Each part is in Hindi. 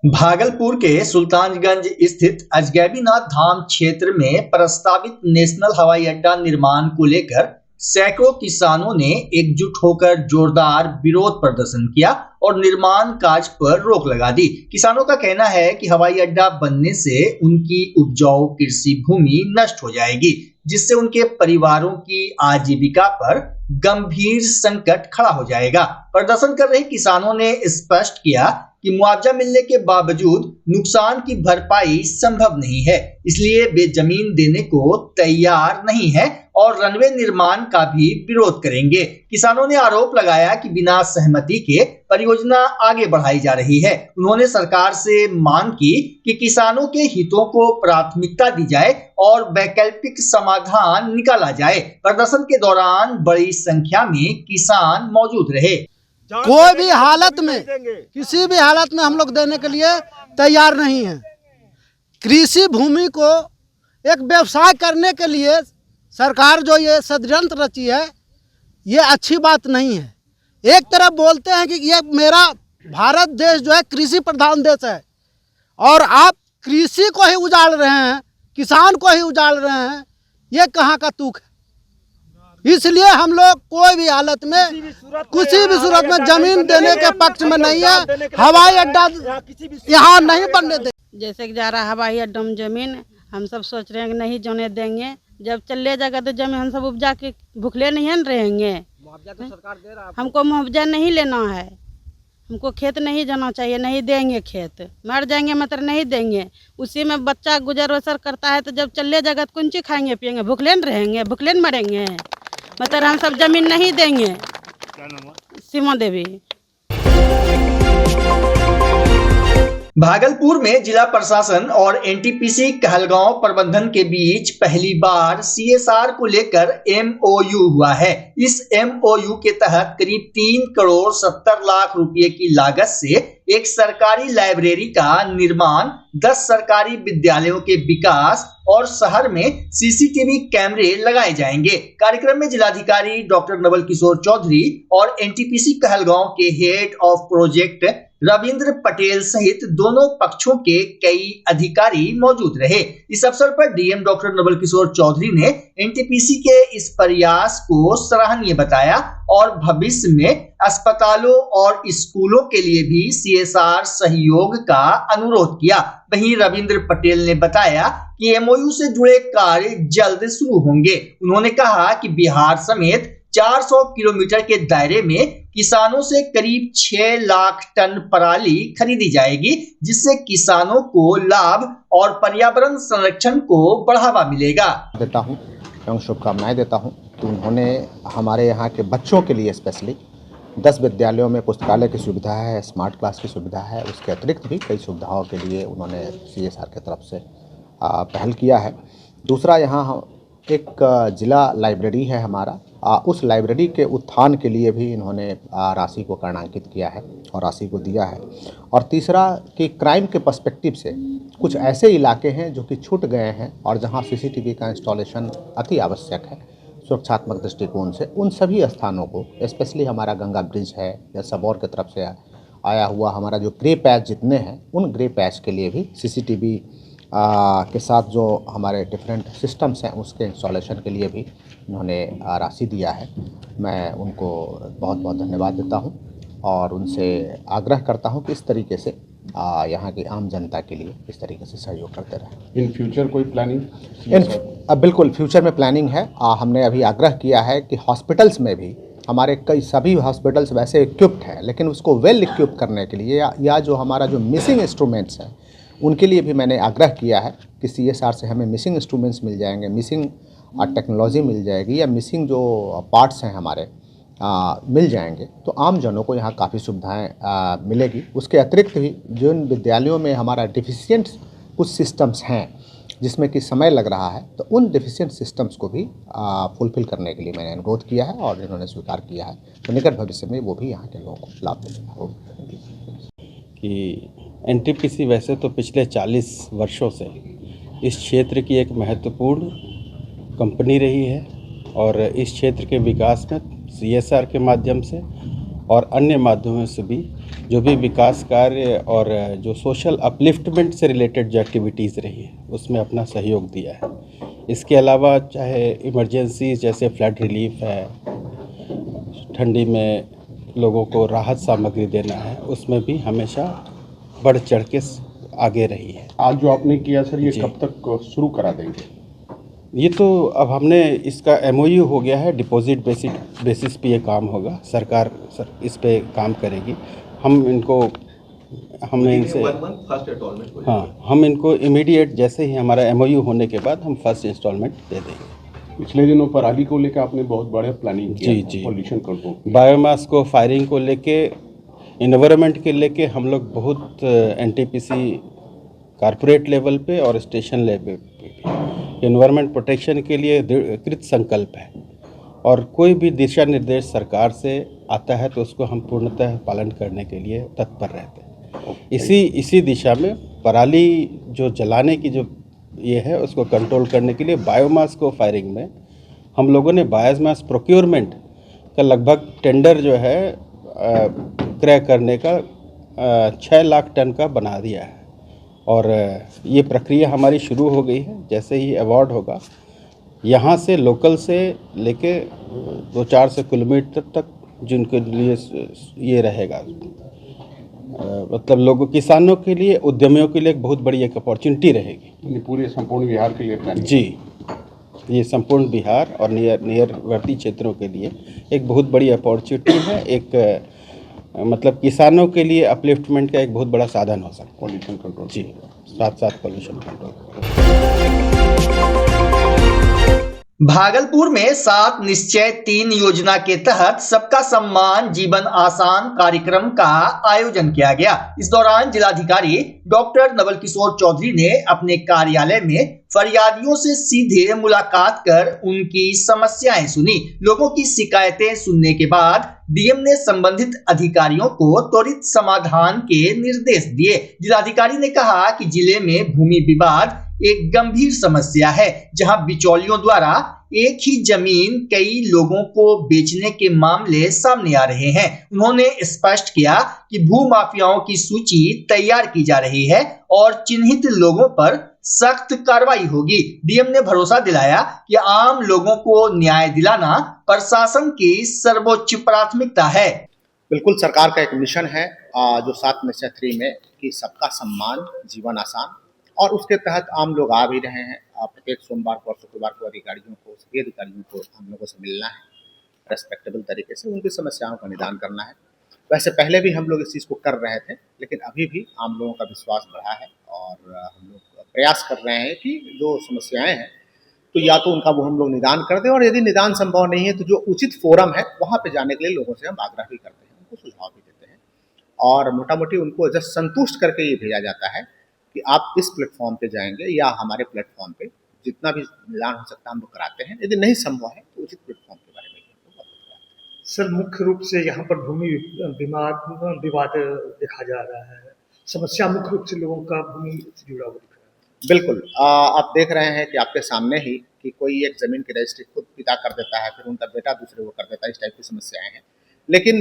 भागलपुर के सुल्तानगंज स्थित अजगैबीनाथ धाम क्षेत्र में प्रस्तावित नेशनल हवाई अड्डा निर्माण को लेकर सैकड़ों किसानों ने एकजुट होकर जोरदार विरोध प्रदर्शन किया और निर्माण कार्य पर रोक लगा दी। किसानों का कहना है कि हवाई अड्डा बनने से उनकी उपजाऊ कृषि भूमि नष्ट हो जाएगी, जिससे उनके परिवारों की आजीविका पर गंभीर संकट खड़ा हो जाएगा। प्रदर्शन कर रहे किसानों ने स्पष्ट किया कि मुआवजा मिलने के बावजूद नुकसान की भरपाई संभव नहीं है, इसलिए वे जमीन देने को तैयार नहीं है और रनवे निर्माण का भी विरोध करेंगे। किसानों ने आरोप लगाया कि बिना सहमति के परियोजना आगे बढ़ाई जा रही है। उन्होंने सरकार से मांग की कि किसानों के हितों को प्राथमिकता दी जाए और वैकल्पिक समाधान निकाला जाए। प्रदर्शन के दौरान बड़ी संख्या में किसान मौजूद रहे। कोई भी हालत में, किसी भी हालत में हम लोग देने के लिए तैयार नहीं है। कृषि भूमि को एक व्यवसाय करने के लिए सरकार जो ये षड्यंत्र रची है, ये अच्छी बात नहीं है। एक तरफ बोलते हैं कि ये मेरा भारत देश जो है कृषि प्रधान देश है और आप कृषि को ही उजाड़ रहे हैं, किसान को ही उजाड़ रहे हैं, ये कहाँ का तुक है। इसलिए हम लोग कोई भी हालत में, किसी भी सूरत में जमीन देने के पक्ष में नहीं है। हवाई अड्डा यहाँ नहीं बनने दे। जैसे कि जा रहा हवाई अड्डा में जमीन, हम सब सोच रहे हैं कि नहीं जोने देंगे। जब चले जाएगा तो जमीन हम सब उपजा के भूखले नहीं है रहेंगे। मुआवजा तो सरकार दे रहा है। हमको मुआवजा नहीं लेना है, हमको खेत नहीं जाना चाहिए, नहीं देंगे। खेत मर जाएंगे मतलब नहीं देंगे। उसी में बच्चा गुजर बसर करता है, तो जब चले जाएगा तो कौन चीज खाएंगे पिएंगे? भूखले न रहेंगे, भूखले न मरेंगे। मतलब हम सब जमीन नहीं देंगे। सीमा देवी। भागलपुर में जिला प्रशासन और एनटीपीसी कहलगांव प्रबंधन के बीच पहली बार सीएसआर को लेकर एमओयू हुआ है। इस एमओयू के तहत करीब 3 करोड़ 70 लाख रुपए की लागत से एक सरकारी लाइब्रेरी का निर्माण, 10 सरकारी विद्यालयों के विकास और शहर में सीसीटीवी कैमरे लगाए जाएंगे। कार्यक्रम में जिलाधिकारी डॉक्टर नवल किशोर चौधरी और एनटीपीसी कहलगांव के head of project Ravindra Patel सहित दोनों पक्षों के कई अधिकारी मौजूद रहे। इस अवसर पर डीएम डॉक्टर नवल किशोर चौधरी ने एनटीपीसी के इस प्रयास को सराहनीय बताया और भविष्य में अस्पतालों और स्कूलों के लिए भी सीएसआर सहयोग का अनुरोध किया। वहीं रविंद्र पटेल ने बताया कि एमओयू से जुड़े कार्य जल्द शुरू होंगे। उन्होंने कहा कि बिहार समेत 400 किलोमीटर के दायरे में किसानों से करीब 6 लाख टन पराली खरीदी जाएगी, जिससे किसानों को लाभ और पर्यावरण संरक्षण को बढ़ावा मिलेगा। देता हूं एवं शुभकामनाएं देता हूं कि उन्होंने हमारे यहाँ के बच्चों के लिए स्पेशली 10 विद्यालयों में पुस्तकालय की सुविधा है, स्मार्ट क्लास की सुविधा है। उसके अतिरिक्त भी कई सुविधाओं के लिए उन्होंने सीएसआर की तरफ से पहल किया है। दूसरा, यहाँ एक जिला लाइब्रेरी है हमारा, उस लाइब्रेरी के उत्थान के लिए भी इन्होंने राशि को कर्णांकित किया है और राशि को दिया है। और तीसरा कि क्राइम के पर्सपेक्टिव से कुछ ऐसे इलाके हैं जो कि छूट गए हैं और जहां सीसीटीवी का इंस्टॉलेशन अति आवश्यक है सुरक्षात्मक दृष्टिकोण से, उन सभी स्थानों को, स्पेशली हमारा गंगा ब्रिज है या सबौर की तरफ से आया हुआ हमारा जो ग्रे पैच जितने हैं, उन ग्रे पैच के लिए भी सीसीटीवी के साथ जो हमारे डिफरेंट सिस्टम्स हैं उसके इंस्टॉलेशन के लिए भी उन्होंने राशि दिया है। मैं उनको बहुत बहुत धन्यवाद देता हूं और उनसे आग्रह करता हूं कि इस तरीके से यहाँ की आम जनता के लिए इस तरीके से सहयोग करते रहें। इन फ्यूचर कोई प्लानिंग? बिल्कुल फ्यूचर में प्लानिंग है। हमने अभी आग्रह किया है कि हॉस्पिटल्स में भी हमारे सभी हॉस्पिटल्स वैसे इक्विप्ड हैं, लेकिन उसको वेल इक्विप करने के लिए या जो हमारा जो मिसिंग इंस्ट्रूमेंट्स हैं उनके लिए भी मैंने आग्रह किया है कि सीएसआर से हमें मिसिंग इंस्ट्रूमेंट्स मिल जाएंगे, मिसिंग टेक्नोलॉजी मिल जाएगी या मिसिंग जो पार्ट्स हैं हमारे मिल जाएंगे, तो आम जनों को यहाँ काफ़ी सुविधाएं मिलेगी। उसके अतिरिक्त भी जिन विद्यालयों में हमारा डिफिशियंट कुछ सिस्टम्स हैं जिसमें कि समय लग रहा है, तो उन डिफिशियंट सिस्टम्स को भी फुलफिल करने के लिए मैंने अनुरोध किया है और इन्होंने स्वीकार किया है। तो निकट भविष्य में वो भी यहाँ के लोगों को लाभ मिलेगा। कि एनटीपीसी वैसे तो पिछले 40 वर्षों से इस क्षेत्र की एक महत्वपूर्ण कंपनी रही है और इस क्षेत्र के विकास में सीएसआर के माध्यम से और अन्य माध्यमों से भी जो भी विकास कार्य और जो सोशल अपलिफ्टमेंट से रिलेटेड जो एक्टिविटीज़ रही है उसमें अपना सहयोग दिया है। इसके अलावा चाहे इमरजेंसी जैसे फ्लड रिलीफ है, ठंडी में लोगों को राहत सामग्री देना है, उसमें भी हमेशा बढ़ चढ़ के आगे रही है। आज जो आपने किया सर, ये कब तक शुरू करा देंगे? ये तो अब हमने इसका MOU हो गया है, डिपॉजिट बेसिस पे ये काम होगा। सरकार इस पे काम करेगी। हमने इनसे हम इनको इमीडिएट जैसे ही हमारा MOU होने के बाद हम फर्स्ट इंस्टॉलमेंट दे देंगे। पिछले दिनों पराली को लेकर आपने बहुत बड़ा प्लानिंग किया। जी पॉल्यूशन कंट्रोल, बायोमास को फायरिंग को लेके, इन्वायरमेंट के लेके हम लोग बहुत NTPC कॉर्पोरेट लेवल पे और स्टेशन लेवल पे इन्वायरमेंट प्रोटेक्शन के लिए कृत संकल्प है। और कोई भी दिशा निर्देश सरकार से आता है तो उसको हम पूर्णतः पालन करने के लिए तत्पर रहते हैं। इसी दिशा में पराली जो जलाने की जो ये है उसको कंट्रोल करने के लिए बायोमास को फायरिंग में हम लोगों ने बायोमास प्रोक्योरमेंट का लगभग टेंडर जो है क्रय करने का 6 लाख टन का बना दिया है। और ये प्रक्रिया हमारी शुरू हो गई है। जैसे ही अवार्ड होगा, यहाँ से लोकल से लेके 200-400 किलोमीटर तक जिनके लिए ये रहेगा, मतलब लोगों, किसानों के लिए, उद्यमियों के लिए एक बहुत बड़ी एक अपॉर्चुनिटी रहेगी। पूरे संपूर्ण बिहार के लिए प्लानिंग? जी, ये संपूर्ण बिहार और नियरवर्ती क्षेत्रों के लिए एक बहुत बड़ी अपॉर्चुनिटी है। एक मतलब किसानों के लिए अपलिफ्टमेंट का एक बहुत बड़ा साधन हो सकता है। पॉल्यूशन कंट्रोल, जी, साथ पॉल्यूशन कंट्रोल। भागलपुर में 7 निश्चय 3 योजना के तहत सबका सम्मान जीवन आसान कार्यक्रम का आयोजन किया गया। इस दौरान जिलाधिकारी डॉक्टर नवल किशोर चौधरी ने अपने कार्यालय में फरियादियों से सीधे मुलाकात कर उनकी समस्याएं सुनी। लोगों की शिकायतें सुनने के बाद डीएम ने संबंधित अधिकारियों को त्वरित समाधान के निर्देश दिए। जिलाधिकारी ने कहा कि जिले में भूमि विवाद एक गंभीर समस्या है, जहां बिचौलियों द्वारा एक ही जमीन कई लोगों को बेचने के मामले सामने आ रहे हैं। उन्होंने स्पष्ट किया कि भूमाफियाओं की सूची तैयार की जा रही है और चिन्हित लोगों पर सख्त कार्रवाई होगी। डीएम ने भरोसा दिलाया कि आम लोगों को न्याय दिलाना प्रशासन की सर्वोच्च प्राथमिकता है। बिल्कुल, सरकार का एक मिशन है जो 7 निश्चय 3 में कि सबका सम्मान जीवन आसान, और उसके तहत आम लोग आ भी रहे हैं। प्रत्येक सोमवार को और शुक्रवार को सभी अधिकारियों को हम लोगों से मिलना है, रेस्पेक्टेबल तरीके से उनकी समस्याओं का निदान करना है। वैसे पहले भी हम लोग इस चीज़ को कर रहे थे, लेकिन अभी भी आम लोगों का विश्वास बढ़ा है और हम लोग प्रयास कर रहे हैं कि जो समस्याएं हैं तो या तो उनका वो हम लोग निदान कर दें, और यदि निदान संभव नहीं है तो जो उचित फोरम है वहाँ पे जाने के लिए लोगों से हम आग्रह भी करते हैं, उनको सुझाव भी देते हैं और मोटा मोटी उनको जस्ट संतुष्ट करके ये भेजा जाता है कि आप इस प्लेटफॉर्म पे जाएंगे या हमारे प्लेटफॉर्म पे जितना भी निदान हो सकता है हम लोग कराते हैं। यदि नहीं संभव है तो उचित प्लेटफॉर्म के बारे में हम लोग बात करते हैं। सर, मुख्य रूप से यहाँ पर भूमि विवाद देखा जा रहा है। समस्या मुख्य रूप से लोगों का भूमि से जुड़ा हुआ दिख रहा है। बिल्कुल, आप देख रहे हैं कि आपके सामने ही कि कोई एक जमीन की रजिस्ट्री खुद पिता कर देता है, फिर उनका बेटा दूसरे को कर देता है। इस टाइप की समस्याएं हैं, लेकिन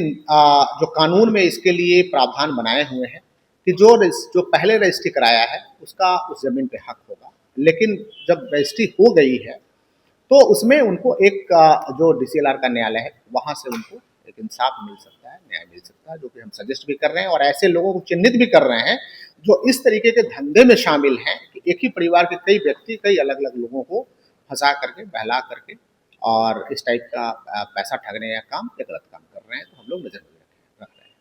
जो कानून में इसके लिए प्रावधान बनाए हुए हैं कि जो पहले रजिस्ट्री कराया है उसका उस जमीन पे हक होगा, लेकिन जब रजिस्ट्री हो गई है तो उसमें उनको एक जो DCLR का न्यायालय है वहाँ से उनको एक इंसाफ मिल सकता है, न्याय मिल सकता है, जो कि हम सजेस्ट भी कर रहे हैं और ऐसे लोगों को चिन्हित भी कर रहे हैं जो इस तरीके के धंधे में शामिल हैं कि एक ही परिवार के कई व्यक्ति कई अलग अलग लोगों को फंसा करके, बहला करके और इस टाइप का पैसा ठगने का काम या गलत काम कर रहे हैं। तो हम लोग नजर रख रहे हैं।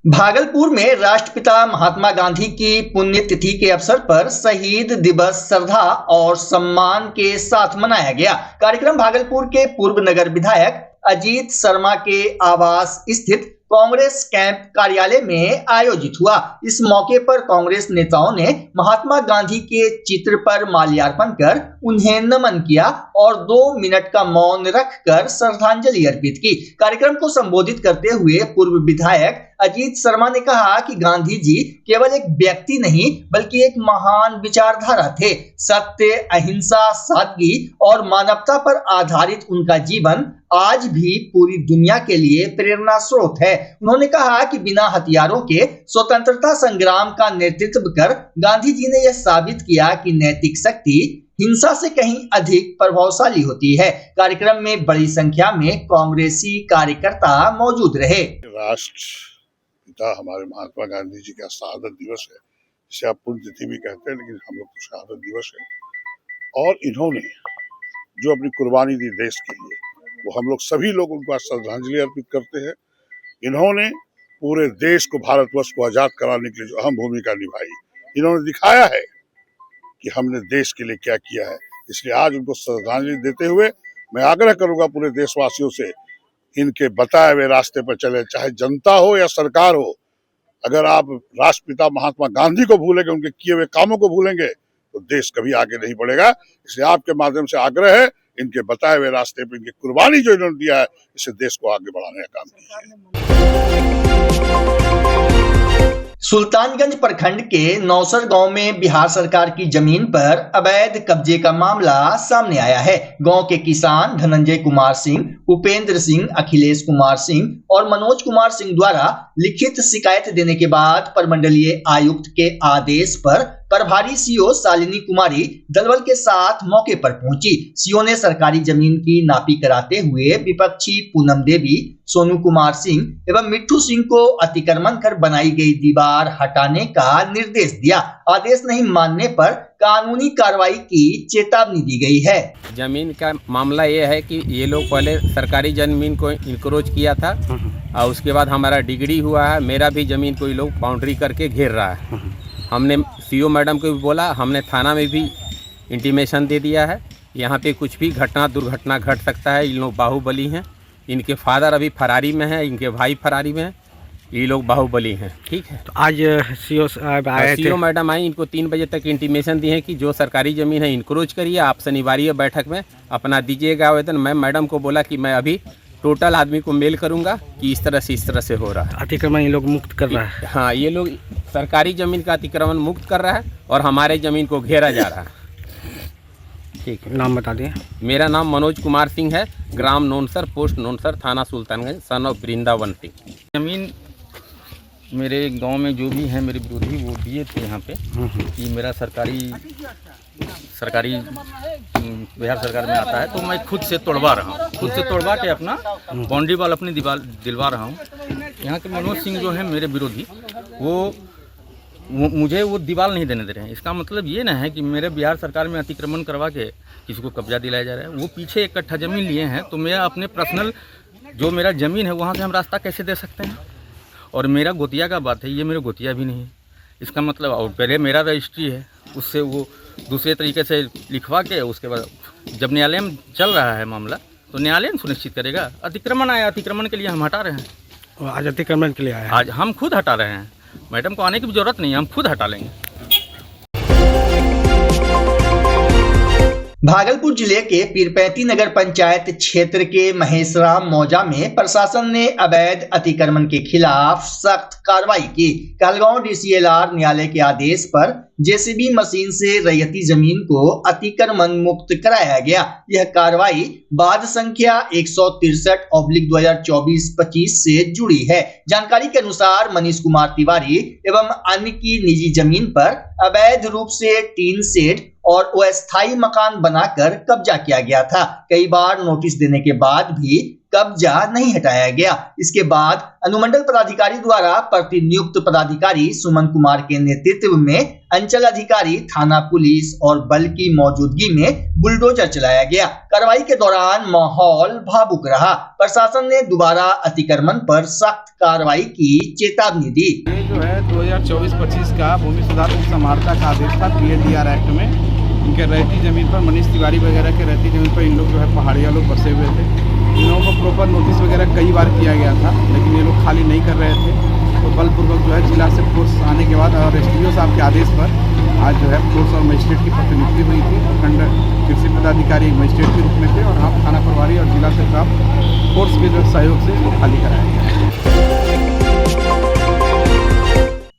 भागलपुर में राष्ट्रपिता महात्मा गांधी की पुण्यतिथि के अवसर पर शहीद दिवस श्रद्धा और सम्मान के साथ मनाया गया। कार्यक्रम भागलपुर के पूर्व नगर विधायक अजीत शर्मा के आवास स्थित कांग्रेस कैंप कार्यालय में आयोजित हुआ। इस मौके पर कांग्रेस नेताओं ने महात्मा गांधी के चित्र पर माल्यार्पण कर उन्हें नमन किया और 2 मिनट का मौन रखकर श्रद्धांजलि अर्पित की। कार्यक्रम को संबोधित करते हुए पूर्व विधायक अजीत शर्मा ने कहा कि गांधी जी केवल एक व्यक्ति नहीं बल्कि एक महान विचारधारा थे। सत्य, अहिंसा, सादगी और मानवता पर आधारित उनका जीवन आज भी पूरी दुनिया के लिए प्रेरणा स्रोत है। उन्होंने कहा कि बिना हथियारों के स्वतंत्रता संग्राम का नेतृत्व कर गांधी जी ने यह साबित किया कि नैतिक शक्ति हिंसा से कहीं अधिक प्रभावशाली होती है। कार्यक्रम में बड़ी संख्या में कांग्रेसी कार्यकर्ता मौजूद रहे। राष्ट्रपिता हमारे महात्मा गांधी जी का शहादत दिवस है, जिसे आप पुण्यतिथि भी कहते हैं, लेकिन हम लोग तो शहादत दिवस है। और इन्होंने जो अपनी कुर्बानी दी देश के लिए, वो हम लोग सभी लोग उनको श्रद्धांजलि अर्पित करते हैं। इन्होंने पूरे देश को, भारतवर्ष को आजाद कराने के लिए जो अहम भूमिका निभाई, इन्होंने दिखाया है कि हमने देश के लिए क्या किया है। इसलिए आज उनको श्रद्धांजलि देते हुए मैं आग्रह करूंगा पूरे देशवासियों से, इनके बताए हुए रास्ते पर चले, चाहे जनता हो या सरकार हो। अगर आप राष्ट्रपिता महात्मा गांधी को भूलेंगे, उनके किए हुए कामों को भूलेंगे, तो देश कभी आगे नहीं बढ़ेगा। इसलिए आपके माध्यम से आग्रह है, इनके बताए हुए रास्ते पर इनकी कुर्बानी जो इन्होंने दिया है, इससे देश को आगे बढ़ाने का काम कीजिए। सुल्तानगंज प्रखंड के नौसर गांव में बिहार सरकार की जमीन पर अवैध कब्जे का मामला सामने आया है। गांव के किसान धनंजय कुमार सिंह, उपेंद्र सिंह, अखिलेश कुमार सिंह और मनोज कुमार सिंह द्वारा लिखित शिकायत देने के बाद प्रमंडलीय आयुक्त के आदेश पर प्रभारी सीओ शालिनी कुमारी दलबल के साथ मौके पर पहुंची। सीओ ने सरकारी जमीन की नापी कराते हुए विपक्षी पूनम देवी, सोनू कुमार सिंह एवं मिट्ठू सिंह को अतिक्रमण कर बनाई गई दीवार हटाने का निर्देश दिया। आदेश नहीं मानने पर कानूनी कार्रवाई की चेतावनी दी गई है। जमीन का मामला ये है कि ये लोग पहले सरकारी जमीन को इंक्रोच किया था और उसके बाद हमारा डिग्री हुआ है। मेरा भी जमीन को ये लोग बाउंड्री करके घेर रहा है। हमने सीओ मैडम को भी बोला, हमने थाना में भी इंटीमेशन दे दिया है। यहाँ पे कुछ भी दुर्घटना घट सकता है। इन लोग बाहुबली हैं। इनके फादर अभी फरारी में हैं, इनके भाई फरारी में हैं, ये लोग बाहुबली हैं। ठीक है, तो आज सीओ मैडम आई, इनको 3 बजे तक इंटीमेशन दी है कि जो सरकारी ज़मीन है इंक्रोच करिए, आप शनिवार बैठक में अपना दीजिएगा आवेदन। मैं मैडम को बोला कि मैं अभी टोटल आदमी को मेल करूंगा कि इस तरह से हो रहा है अतिक्रमण। ये लोग मुक्त कर रहा है। हाँ, ये लोग सरकारी ज़मीन का अतिक्रमण मुक्त कर रहा है और हमारे ज़मीन को घेरा जा रहा है। ठीक है, नाम बता दें। मेरा नाम मनोज कुमार सिंह है, ग्राम नोनसर, पोस्ट नोनसर, थाना सुल्तानगंज, सन ऑफ वृंदावन सिंह। जमीन मेरे गांव में जो भी हैं मेरे विरोधी, वो दिए थे यहाँ पे कि मेरा सरकारी बिहार सरकार में आता है, तो मैं खुद से तोड़वा रहा हूँ, खुद से तोड़वा के अपना बाउंड्री वाल अपनी दिलवा रहा हूँ। यहाँ के मनोज सिंह जो है मेरे विरोधी, वो मुझे वो दीवार नहीं देने दे रहे हैं। इसका मतलब ये ना है कि मेरे बिहार सरकार में अतिक्रमण करवा के किसी को कब्जा दिलाया जा रहा है। वो पीछे 1 कट्ठा ज़मीन लिए हैं, तो मैं अपने पर्सनल जो मेरा ज़मीन है वहाँ से हम रास्ता कैसे दे सकते हैं। और मेरा गोतिया का बात है, ये मेरे गोतिया भी नहीं है। इसका मतलब, और पहले मेरा रजिस्ट्री है, उससे वो दूसरे तरीके से लिखवा के उसके बाद जब न्यायालय में चल रहा है मामला, तो न्यायालय सुनिश्चित करेगा। अतिक्रमण आया, अतिक्रमण के लिए हम हटा रहे हैं। आज अतिक्रमण के लिए आया, आज हम खुद हटा रहे हैं। मैडम को आने की भी जरूरत नहीं है, हम खुद हटा लेंगे। भागलपुर जिले के पीरपैंती नगर पंचायत क्षेत्र के महेशराम मौजा में प्रशासन ने अवैध अतिक्रमण के खिलाफ सख्त कार्रवाई की। कहलगांव DCLR न्यायालय के आदेश पर जेसीबी मशीन से रैयती जमीन को अतिक्रमण मुक्त कराया गया। यह कार्रवाई बाद संख्या 163/2024-25 से जुड़ी है। जानकारी के अनुसार मनीष कुमार तिवारी एवं अन्य की निजी जमीन पर अवैध रूप से टीन शेड और अस्थायी मकान बनाकर कब्जा किया गया था। कई बार नोटिस देने के बाद भी कब्जा नहीं हटाया गया। इसके बाद अनुमंडल पदाधिकारी द्वारा प्रतिनियुक्त पदाधिकारी सुमन कुमार के नेतृत्व में अंचल अधिकारी, थाना पुलिस और बल की मौजूदगी में बुलडोजर चलाया गया। कार्रवाई के दौरान माहौल भावुक रहा। प्रशासन ने दोबारा अतिक्रमण पर सख्त कार्रवाई की चेतावनी दी। ये जो है 2024-25 का भूमि सुधार उपसमाहर्ता का आदेश था PLDR एक्ट में। इनके रहती जमीन पर मनीष तिवारी वगैरह के रहती जमीन पर इन लोग जो है पहाड़िया लोग बसे हुए थे। इन लोगों को प्रॉपर नोटिस वगैरह कई बार किया गया था, लेकिन ये लोग खाली नहीं कर रहे थे। तो बलपूर्वक जो है जिला से फोर्स आने के बाद और SDO साहब के आदेश पर आज जो है फोर्स और मजिस्ट्रेट की प्रतिनियुक्ति हुई थी। प्रखंड कृषि पदाधिकारी मजिस्ट्रेट के रूप में थे और हम थाना प्रभारी और जिला से प्राप्त फोर्स के जो सहयोग से इसको खाली कराया गया।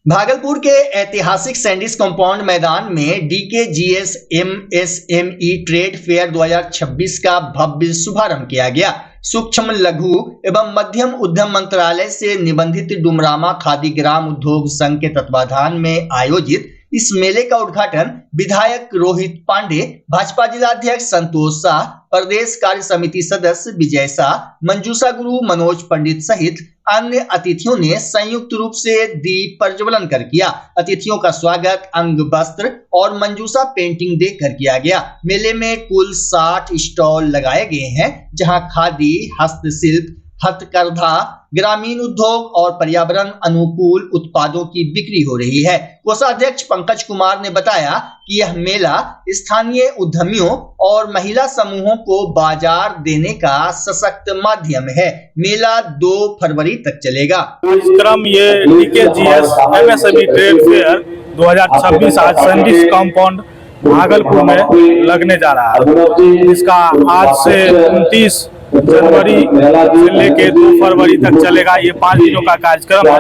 भागलपुर के ऐतिहासिक सैंडिस कंपाउंड मैदान में DKGS MSME ट्रेड फेयर 2026 का भव्य शुभारंभ किया गया। सूक्ष्म लघु एवं मध्यम उद्यम मंत्रालय से निबंधित डुमरामा खादी ग्राम उद्योग संघ के तत्वाधान में आयोजित इस मेले का उद्घाटन विधायक रोहित पांडे, भाजपा जिलाध्यक्ष संतोष शाह, प्रदेश कार्य समिति सदस्य विजय शाह, मंजूषा गुरु, मनोज पंडित सहित अन्य अतिथियों ने संयुक्त रूप से दीप प्रज्वलन कर किया। अतिथियों का स्वागत अंग वस्त्र और मंजूषा पेंटिंग देकर किया गया। मेले में कुल 60 स्टॉल लगाए गए हैं, जहां खादी, हस्तशिल्प, हथकरघा, ग्रामीण उद्योग और पर्यावरण अनुकूल उत्पादों की बिक्री हो रही है। कोषाध्यक्ष पंकज कुमार ने बताया कि यह मेला स्थानीय उद्यमियों और महिला समूहों को बाजार देने का सशक्त माध्यम है। मेला 2 फरवरी तक चलेगा। इस क्रम ये DKGS MSME ट्रेड फेयर 2026 आज सैंडिस कंपाउंड भागलपुर में लगने जा रहा है। इसका आज से 29 जनवरी से लेके 2 फरवरी तक चलेगा। ये 5 दिनों का कार्यक्रम है।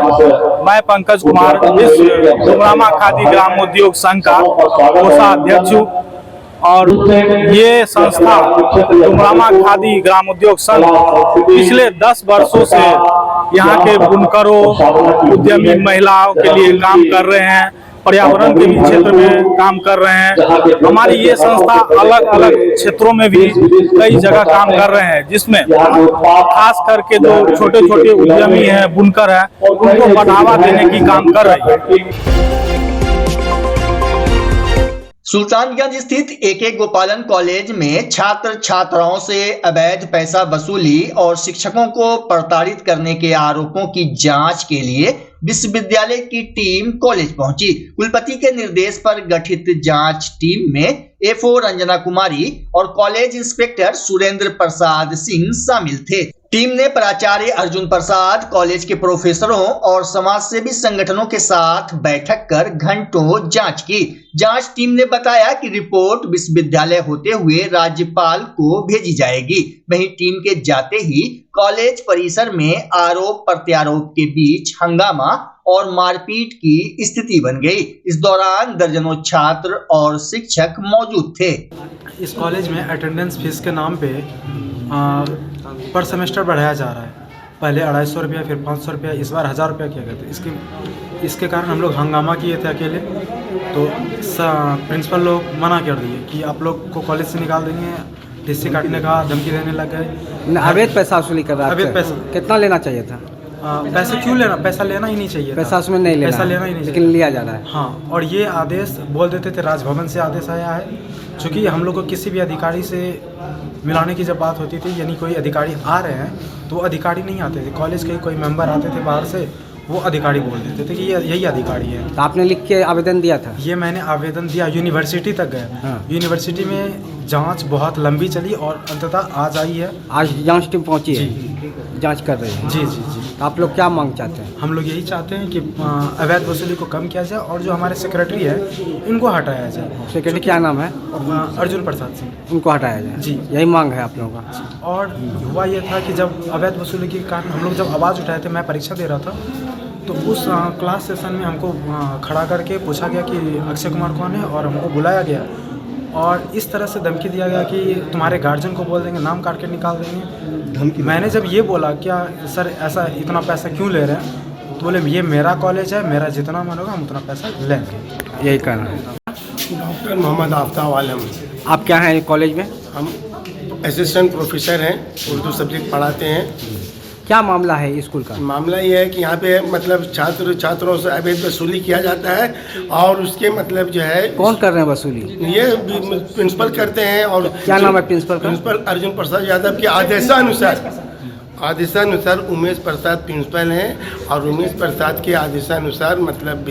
मैं पंकज कुमार इस डुमरामा खादी ग्राम उद्योग संघ का कोषाध्यक्ष हूँ और ये संस्था डुमरामा खादी ग्राम उद्योग संघ पिछले 10 वर्षों से यहाँ के बुनकरों, उद्यमी महिलाओं के लिए काम कर रहे हैं, पर्यावरण के भी क्षेत्र में काम कर रहे हैं। हमारी ये संस्था अलग अलग क्षेत्रों में भी कई जगह काम कर रहे हैं, जिसमें खास करके जो छोटे छोटे उद्यमी हैं, बुनकर हैं, उनको बढ़ावा देने की काम कर रही है। सुल्तानगंज स्थित AK गोपालन कॉलेज में छात्र छात्राओं से अवैध पैसा वसूली और शिक्षकों को प्रताड़ित करने के आरोपों की जांच के लिए विश्वविद्यालय की टीम कॉलेज पहुंची। कुलपति के निर्देश पर गठित जांच टीम में AO रंजना कुमारी और कॉलेज इंस्पेक्टर सुरेंद्र प्रसाद सिंह शामिल थे। टीम ने प्राचार्य अर्जुन प्रसाद, कॉलेज के प्रोफेसरों और समाजसेवी संगठनों के साथ बैठक कर घंटों जांच की। जांच टीम ने बताया कि रिपोर्ट विश्वविद्यालय होते हुए राज्यपाल को भेजी जाएगी। वहीं टीम के जाते ही कॉलेज परिसर में आरोप प्रत्यारोप के बीच हंगामा और मारपीट की स्थिति बन गई। इस दौरान दर्जनों छात्र और शिक्षक मौजूद थे। इस कॉलेज में अटेंडेंस फीस के नाम पे पर सेमेस्टर बढ़ाया जा रहा है। पहले 250 रुपया, फिर 500 रुपया, इस बार 1000 रुपया किया गया था। इसके कारण हम लोग हंगामा किए थे अकेले, तो प्रिंसिपल लोग मना कर दिए कि आप लोग को कॉलेज से निकाल देंगे, टीसी काटने का धमकी देने लग गए। अवैध पैसा वसूली कर रहा था। अवैध पैसा कितना लेना चाहिए था? पैसा क्यों लेना? पैसा लेना ही नहीं चाहिए। पैसा उसमें नहीं लेना, पैसा लेना ही नहीं, लेकिन लिया जा रहा है। हाँ, और ये आदेश बोल देते थे, राजभवन से आदेश आया है। चूँकि हम लोग को किसी भी अधिकारी से मिलाने की जब बात होती थी, यानी कोई अधिकारी आ रहे हैं तो वो अधिकारी नहीं आते थे। कॉलेज के कोई मेंबर आते थे बाहर से, वो अधिकारी बोल देते थे कि ये यही अधिकारी है। तो आपने लिख के आवेदन दिया था? ये मैंने आवेदन दिया, यूनिवर्सिटी तक गया। हाँ। यूनिवर्सिटी में जांच बहुत लंबी चली और अंततः आज आई है। आज जांच टीम पहुंची है, जांच कर रही है। जी जी जी। तो आप लोग क्या मांग चाहते हैं? हम लोग यही चाहते हैं कि अवैध वसूली को कम किया जाए और जो हमारे सेक्रेटरी है इनको हटाया जाए। सेक्रेटरी क्या नाम है? अर्जुन प्रसाद सिंह। उनको हटाया जाए जी, यही मांग है आप लोगों का। और हुआ ये था कि जब अवैध वसूली के कारण हम लोग जब आवाज़ उठाए थे, मैं परीक्षा दे रहा था, तो उस क्लास सेशन में हमको खड़ा करके पूछा गया कि अक्षय कुमार कौन है, और हमको बुलाया गया और इस तरह से धमकी दिया गया कि तुम्हारे गार्जियन को बोल देंगे, नाम काट के निकाल देंगे। धमकी। मैंने जब ये बोला क्या सर ऐसा इतना पैसा क्यों ले रहे हैं, तो बोले ये मेरा कॉलेज है, मेरा जितना मन होगा हम उतना पैसा लेंगे। यही कहना है। डॉक्टर मोहम्मद आफ्ताब आलम। आप क्या हैं कॉलेज में? हम असिस्टेंट प्रोफेसर हैं, उर्दू सब्जेक्ट पढ़ाते हैं। क्या मामला है स्कूल का? मामला ये है कि यहाँ पे मतलब छात्रों से अवैध वसूली किया जाता है और उसके मतलब जो है। कौन कर रहे हैं वसूली? ये प्रिंसिपल करते हैं। और क्या नाम है प्रिंसिपल का? प्रिंसिपल अर्जुन प्रसाद यादव के आदेशानुसार उमेश प्रसाद प्रिंसिपल हैं और उमेश प्रसाद के आदेशानुसार मतलब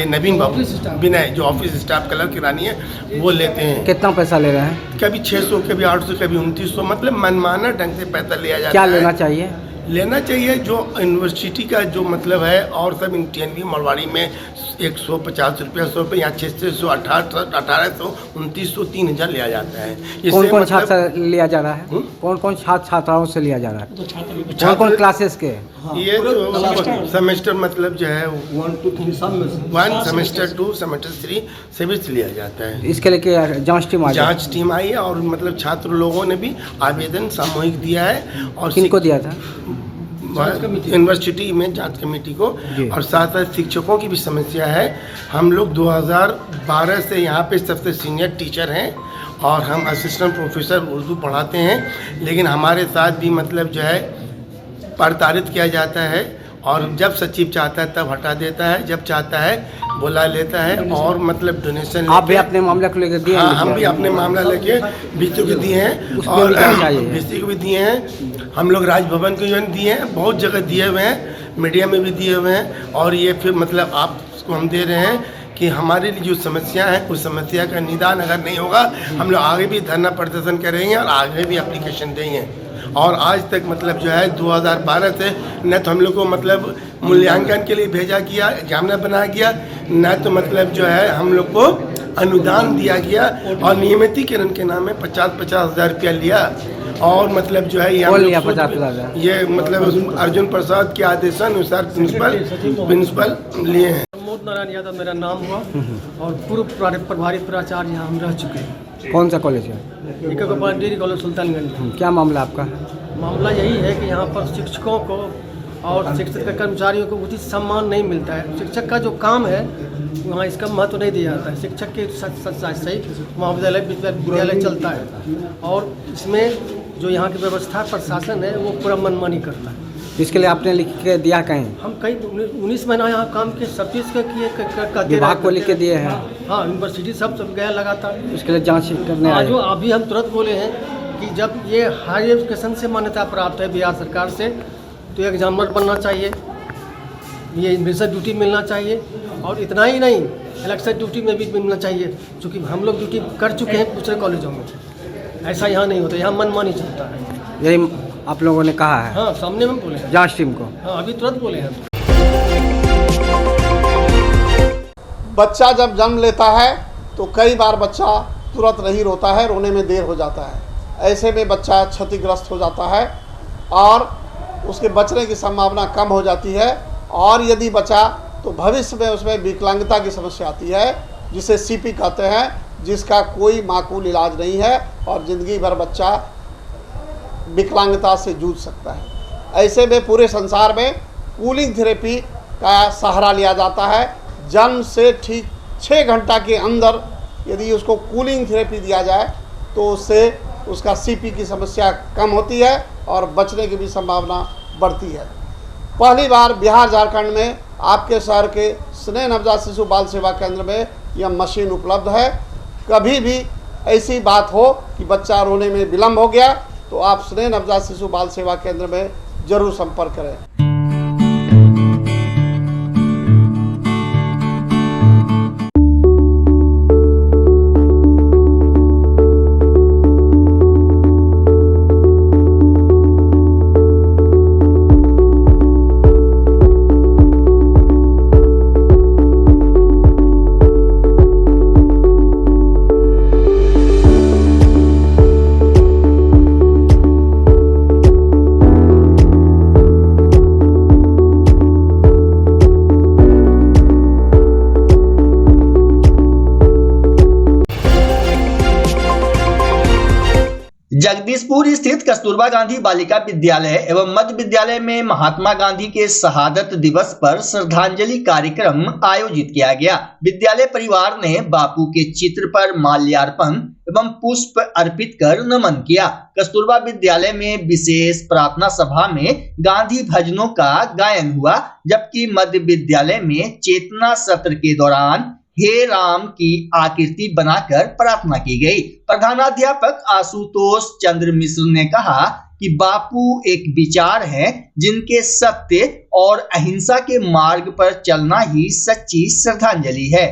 नवीन बाबू विनय जो ऑफिस स्टाफ कलर की रानी है वो लेते हैं। कितना पैसा ले रहे हैं? कभी 600, कभी 800, कभी 2900, मतलब मनमाना ढंग से पैसा लिया जाता है। क्या लेना चाहिए? लेना चाहिए जो यूनिवर्सिटी का जो मतलब है, और सब टीएनवी मरवाड़ी में 150 रुपया 100 रुपये, यहाँ 600 1800 2900 3000 लिया जाता है। कौन कौन छात्र लिया जा रहा है? कौन कौन छात्र छात्राओं से लिया जा रहा है? कौन कौन क्लासेस के? ये जो सेमेस्टर मतलब जो है 1 to 3 सेमेस्टर 2 सेमेस्टर 3 सभी से लिया जाता है। इसके लिए जांच टीम आई है और मतलब छात्र लोगों ने भी आवेदन सामूहिक दिया है। और किनको दिया था? यूनिवर्सिटी में जांच कमेटी को, और साथ साथ शिक्षकों की भी समस्या है। हम लोग 2012 से यहाँ पे सबसे सीनियर टीचर हैं और हम असिस्टेंट प्रोफेसर उर्दू पढ़ाते हैं, लेकिन हमारे साथ भी मतलब जो है प्रताड़ित किया जाता है, और जब सचिव चाहता है तब हटा देता है, जब चाहता है बुला लेता है, और मतलब डोनेशन आप भी अपने मामले को लेकर दिए? हाँ, हम भी अपने मामला लेके बीसी को दिए हैं और बीसी को भी दिए हैं। हम लोग राजभवन को भी दिए हैं, बहुत जगह दिए हुए हैं, मीडिया में भी दिए हुए हैं। और ये फिर मतलब आपको हम दे रहे हैं कि हमारी जो समस्या है उस समस्या का निदान अगर नहीं होगा, हम लोग आगे भी धरना प्रदर्शन करेंगे और आगे भी एप्लीकेशन देंगे। और आज तक मतलब जो है 2012 से न तो हम लोग को मतलब मूल्यांकन के लिए भेजा गया, एग्जामिनर बनाया गया, न तो मतलब जो है हम लोग को अनुदान दिया गया, और नियमितीकरण के नाम में 50-50 हज़ार रुपया लिया। और मतलब जो है ये मतलब अर्जुन प्रसाद के आदेशानुसार प्रिंसिपल लिए हैं। प्रमोद नारायण यादव मेरा नाम हुआ और पूर्व प्रभारी प्राचार्य यहाँ हम रह चुके हैं। कौन सा कॉलेज है? Degree college Sultanganj. क्या मामला आपका? मामला यही है कि यहाँ पर शिक्षकों को और शिक्षक कर्मचारियों को उचित सम्मान नहीं मिलता है। शिक्षक का जो काम है वहाँ इसका महत्व नहीं दिया जाता है। शिक्षक के सही महाविद्यालय चलता है, और इसमें जो यहाँ की व्यवस्था प्रशासन है वो पूरा मनमानी करता है। इसके लिए आपने लिख के दिया कहीं? हम कई 19 महीना यहाँ काम के सब चीज़ का किए, विभाग को लिख के दिए हैं। हाँ, यूनिवर्सिटी सब गया लगातार। इसके लिए जांच करने आए। जो अभी हम तुरंत बोले हैं कि जब ये हायर एजुकेशन से मान्यता प्राप्त है बिहार सरकार से, तो एग्जामिनर बनना चाहिए, ये एडमिशन ड्यूटी मिलना चाहिए, और इतना ही नहीं इलेक्शन ड्यूटी में भी मिलना चाहिए, क्योंकि हम लोग ड्यूटी कर चुके हैं दूसरे कॉलेजों में। ऐसा यहाँ नहीं होता, यहाँ मनमानी चलता है। यही आप लोगों ने कहा है? हाँ, सामने में बोले हैं जांच टीम को। हाँ, अभी तुरंत बोले हैं। बच्चा जब जन्म लेता है तो कई बार बच्चा तुरंत नहीं रोता है, रोने में देर हो जाता है। ऐसे में बच्चा क्षतिग्रस्त हो जाता है और उसके बचने की संभावना कम हो जाती है, और यदि बचा तो भविष्य में उसमें विकलांगता की समस्या आती है, जिसे सीपी कहते हैं, जिसका कोई माकूल इलाज नहीं है और ज़िंदगी भर बच्चा विकलांगता से जूझ सकता है। ऐसे में पूरे संसार में कूलिंग थेरेपी का सहारा लिया जाता है। जन्म से ठीक 6 घंटा के अंदर यदि उसको कूलिंग थेरेपी दिया जाए तो उससे उसका सीपी की समस्या कम होती है और बचने की भी संभावना बढ़ती है। पहली बार बिहार झारखंड में आपके शहर के स्नेह नवजात शिशु बाल सेवा केंद्र में यह मशीन उपलब्ध है। कभी भी ऐसी बात हो कि बच्चा रोने में विलम्ब हो गया तो आप स्नेह नवजात शिशु बाल सेवा केंद्र में जरूर संपर्क करें। जगदीशपुर स्थित कस्तूरबा गांधी बालिका विद्यालय एवं मध्य विद्यालय में महात्मा गांधी के शहादत दिवस पर श्रद्धांजलि कार्यक्रम आयोजित किया गया। विद्यालय परिवार ने बापू के चित्र पर माल्यार्पण एवं पुष्प अर्पित कर नमन किया। कस्तूरबा विद्यालय में विशेष प्रार्थना सभा में गांधी भजनों का गायन हुआ, जबकि मध्य विद्यालय में चेतना सत्र के दौरान हे राम की आकृति बनाकर प्रार्थना की गई। प्रधानाध्यापक आशुतोष चंद्र मिश्र ने कहा कि बापू एक विचार है जिनके सत्य और अहिंसा के मार्ग पर चलना ही सच्ची श्रद्धांजलि है।